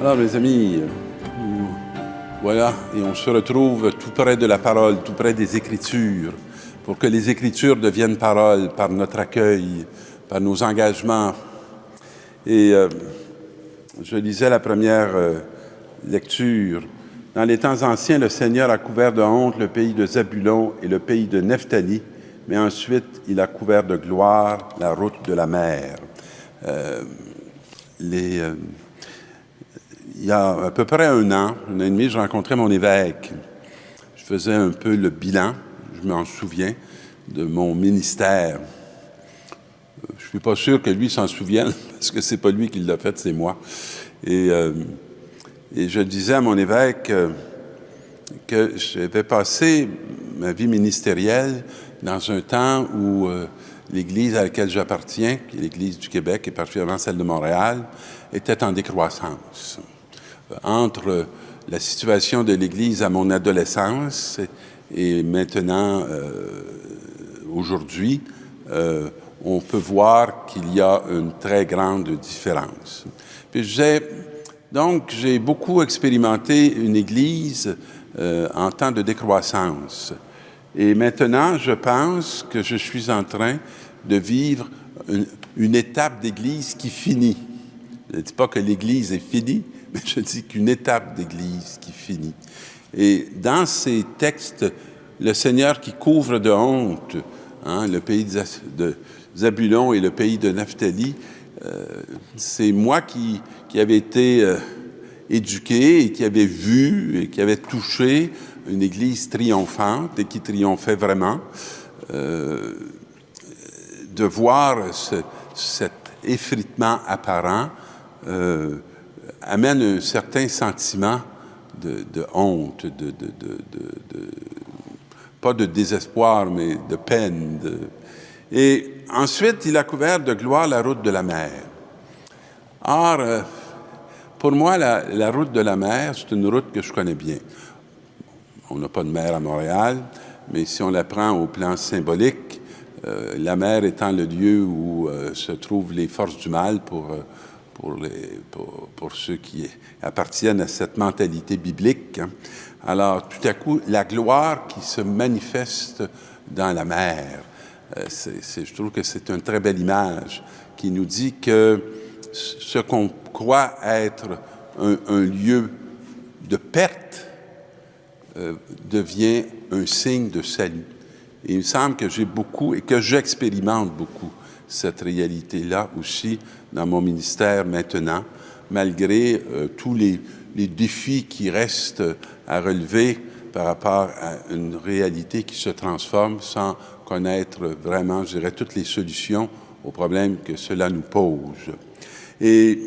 Alors, mes amis, voilà, et on se retrouve tout près de la parole, tout près des Écritures, pour que les Écritures deviennent parole par notre accueil, par nos engagements. Et je lisais la première lecture. Dans les temps anciens, le Seigneur a couvert de honte le pays de Zabulon et le pays de Nephtali, mais ensuite, il a couvert de gloire la route de la mer. Il y a à peu près un an et demi, je rencontrais mon évêque. Je faisais un peu le bilan, je m'en souviens, de mon ministère. Je ne suis pas sûr que lui s'en souvienne, parce que c'est pas lui qui l'a fait, c'est moi. Et je disais à mon évêque que j'avais passé ma vie ministérielle dans un temps où l'Église à laquelle j'appartiens, qui est l'Église du Québec et particulièrement celle de Montréal, était en décroissance. Entre la situation de l'Église à mon adolescence et maintenant, aujourd'hui, on peut voir qu'il y a une très grande différence. Puis donc, j'ai beaucoup expérimenté une Église en temps de décroissance. Et maintenant, je pense que je suis en train de vivre une étape d'Église qui finit. Je ne dis pas que l'Église est finie, mais je dis qu'une étape d'Église qui finit. Et dans ces textes, le Seigneur qui couvre de honte le pays de Zabulon et le pays de Nephtali, c'est moi qui avais été éduqué et qui avait vu et qui avait touché une Église triomphante et qui triomphait vraiment. De voir cet effritement apparent amène un certain sentiment de honte, pas de désespoir, mais de peine. Et ensuite, il a couvert de gloire la route de la mer. Or, pour moi, la route de la mer, c'est une route que je connais bien. On n'a pas de mer à Montréal, mais si on la prend au plan symbolique, la mer étant le lieu où se trouvent les forces du mal pour ceux qui appartiennent à cette mentalité biblique. Alors, tout à coup, la gloire qui se manifeste dans la mer, je trouve que c'est une très belle image qui nous dit que ce qu'on croit être un lieu de perte devient un signe de salut. Et il me semble que j'ai beaucoup et que j'expérimente beaucoup cette réalité-là aussi dans mon ministère maintenant, malgré tous les défis qui restent à relever par rapport à une réalité qui se transforme sans connaître vraiment, je dirais, toutes les solutions aux problèmes que cela nous pose. Et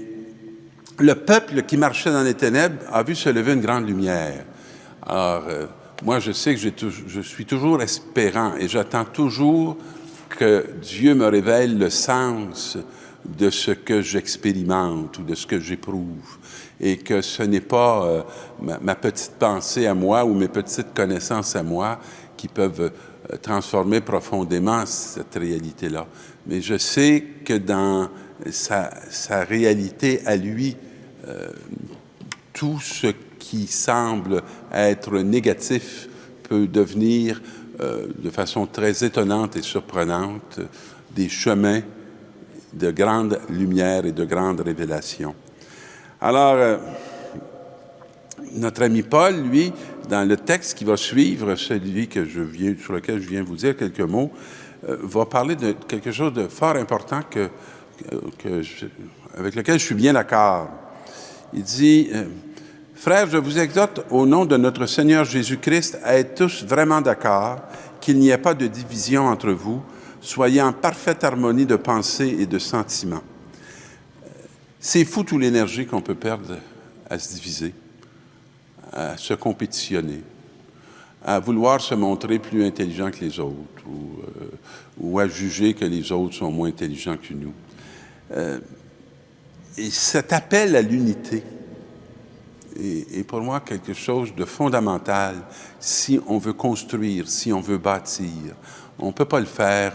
le peuple qui marchait dans les ténèbres a vu se lever une grande lumière. Alors, moi, je sais que je suis toujours espérant et j'attends toujours que Dieu me révèle le sens de ce que j'expérimente ou de ce que j'éprouve et que ce n'est pas ma petite pensée à moi ou mes petites connaissances à moi qui peuvent transformer profondément cette réalité-là. Mais je sais que dans sa réalité à lui, tout ce qui semble être négatif peut devenir de façon très étonnante et surprenante des chemins de grande lumière et de grande révélation. Alors, notre ami Paul, lui, dans le texte qui va suivre, celui sur lequel je viens vous dire quelques mots, va parler de quelque chose de fort important avec lequel je suis bien d'accord. Il dit, « Frères, je vous exhorte au nom de notre Seigneur Jésus-Christ à être tous vraiment d'accord, qu'il n'y ait pas de division entre vous, soyez en parfaite harmonie de pensée et de sentiments. » C'est fou toute l'énergie qu'on peut perdre à se diviser, à se compétitionner, à vouloir se montrer plus intelligent que les autres ou à juger que les autres sont moins intelligents que nous. Et cet appel à l'unité est pour moi quelque chose de fondamental si on veut construire, si on veut bâtir. On ne peut pas le faire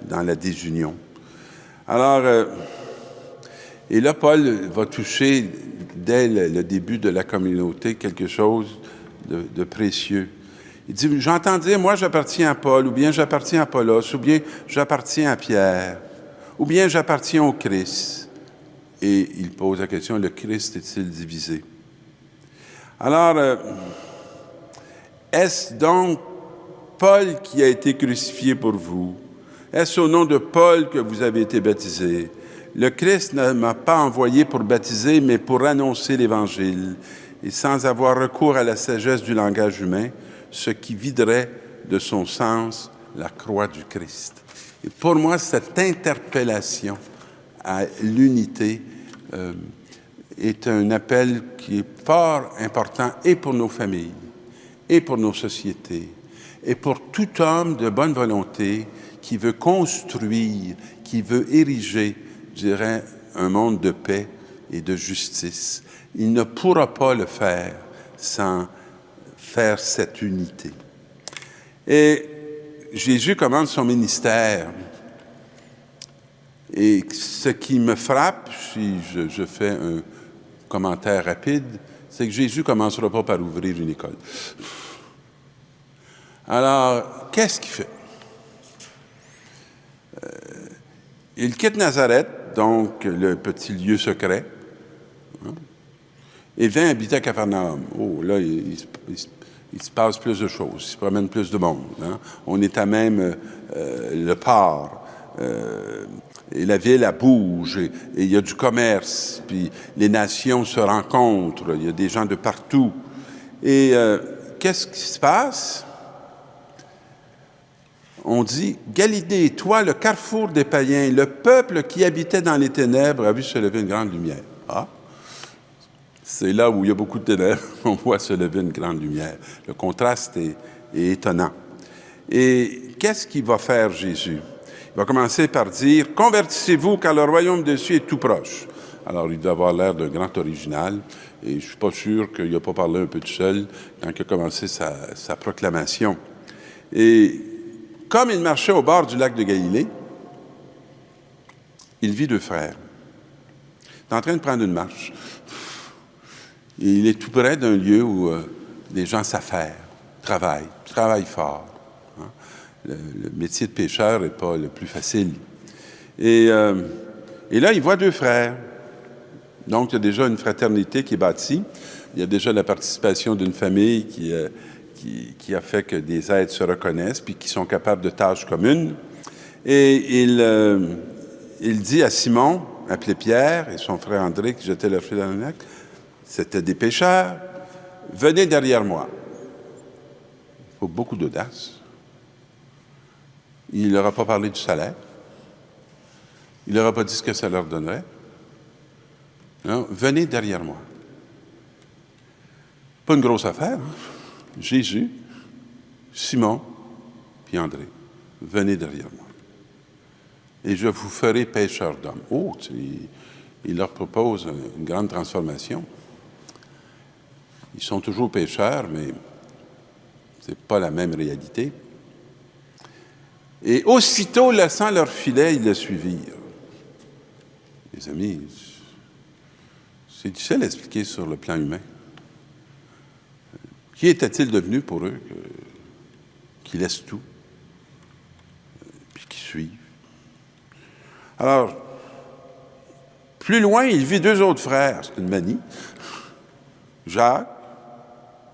dans la désunion. Alors, et là, Paul va toucher dès le début de la communauté, quelque chose de précieux. Il dit, j'entends dire, moi j'appartiens à Paul, ou bien j'appartiens à Apollos, ou bien j'appartiens à Pierre, ou bien j'appartiens au Christ. Et il pose la question, le Christ est-il divisé? Alors, est-ce donc Paul qui a été crucifié pour vous? Est-ce au nom de Paul que vous avez été baptisés? Le Christ ne m'a pas envoyé pour baptiser, mais pour annoncer l'Évangile, et sans avoir recours à la sagesse du langage humain, ce qui viderait de son sens la croix du Christ. Et pour moi, cette interpellation à l'unité est un appel qui est fort important et pour nos familles, et pour nos sociétés, et pour tout homme de bonne volonté qui veut construire, qui veut ériger, je dirais, un monde de paix et de justice. Il ne pourra pas le faire sans faire cette unité. Et Jésus commence son ministère. Et ce qui me frappe, si je fais un commentaire rapide, c'est que Jésus ne commencera pas par ouvrir une école. Alors, qu'est-ce qu'il fait? Il quitte Nazareth, donc le petit lieu secret, hein, et vient habiter à Capharnaüm. Oh, là, il se passe plus de choses, il se promène plus de monde. Hein. On est à même le port, et la ville, elle bouge, et il y a du commerce, puis les nations se rencontrent, il y a des gens de partout. Et qu'est-ce qui se passe? On dit, Galilée, toi, le carrefour des païens, le peuple qui habitait dans les ténèbres a vu se lever une grande lumière. Ah, c'est là où il y a beaucoup de ténèbres, on voit se lever une grande lumière. Le contraste est étonnant. Et qu'est-ce qu'il va faire, Jésus? Il va commencer par dire, convertissez-vous, car le royaume des cieux est tout proche. Alors, il doit avoir l'air d'un grand original, et je ne suis pas sûr qu'il n'a pas parlé un peu tout seul quand il a commencé sa proclamation. Et comme il marchait au bord du lac de Galilée, il vit deux frères. Il est en train de prendre une marche. Et il est tout près d'un lieu où les gens s'affairent, travaillent fort. Hein. Le métier de pêcheur n'est pas le plus facile. Et là, il voit deux frères. Donc, il y a déjà une fraternité qui est bâtie. Il y a déjà la participation d'une famille qui a fait que des êtres se reconnaissent puis qui sont capables de tâches communes. Et il dit à Simon, appelé Pierre, et son frère André, qui jetaient leur filet dans le lac, c'était des pêcheurs, venez derrière moi. Il faut beaucoup d'audace. Il ne leur a pas parlé du salaire. Il ne leur a pas dit ce que ça leur donnerait. Non, venez derrière moi. Pas une grosse affaire, hein? Jésus, Simon, puis André, venez derrière moi. Et je vous ferai pêcheurs d'hommes. Oh, il leur propose une grande transformation. Ils sont toujours pêcheurs, mais ce n'est pas la même réalité. Et aussitôt, laissant leur filet, ils le suivirent. Les amis, c'est difficile à expliquer sur le plan humain. Qui était-il devenu pour eux qui laissent tout, puis qui suivent? Alors, plus loin, il vit deux autres frères, c'est une manie. Jacques,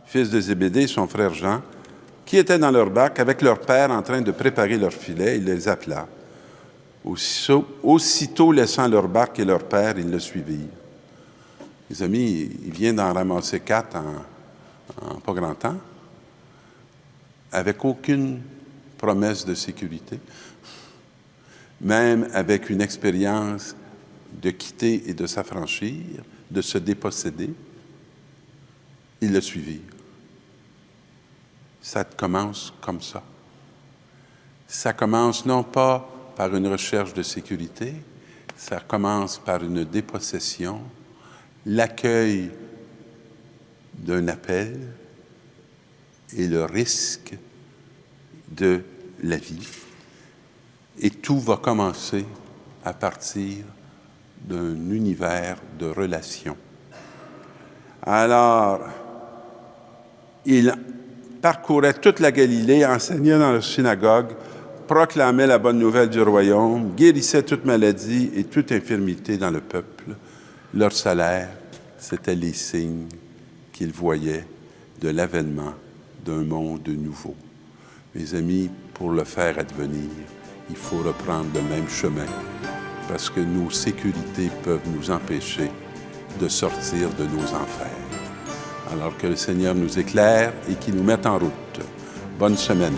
fils de Zébédée, et son frère Jean, qui étaient dans leur barque avec leur père en train de préparer leur filet. Il les appela. Aussitôt laissant leur barque et leur père, ils le suivirent. Les amis, il vient d'en ramasser 4 en pas grand temps, avec aucune promesse de sécurité, même avec une expérience de quitter et de s'affranchir, de se déposséder, ils le suivirent. Ça commence comme ça. Ça commence non pas par une recherche de sécurité, ça commence par une dépossession, l'accueil d'un appel et le risque de la vie. Et tout va commencer à partir d'un univers de relations. Alors, il parcourait toute la Galilée, enseignait dans la synagogue, proclamait la bonne nouvelle du royaume, guérissait toute maladie et toute infirmité dans le peuple. Leur salaire, c'était les signes qu'ils voyaient de l'avènement d'un monde nouveau. Mes amis, pour le faire advenir, il faut reprendre le même chemin parce que nos sécurités peuvent nous empêcher de sortir de nos enfers. Alors que le Seigneur nous éclaire et qu'il nous mette en route. Bonne semaine.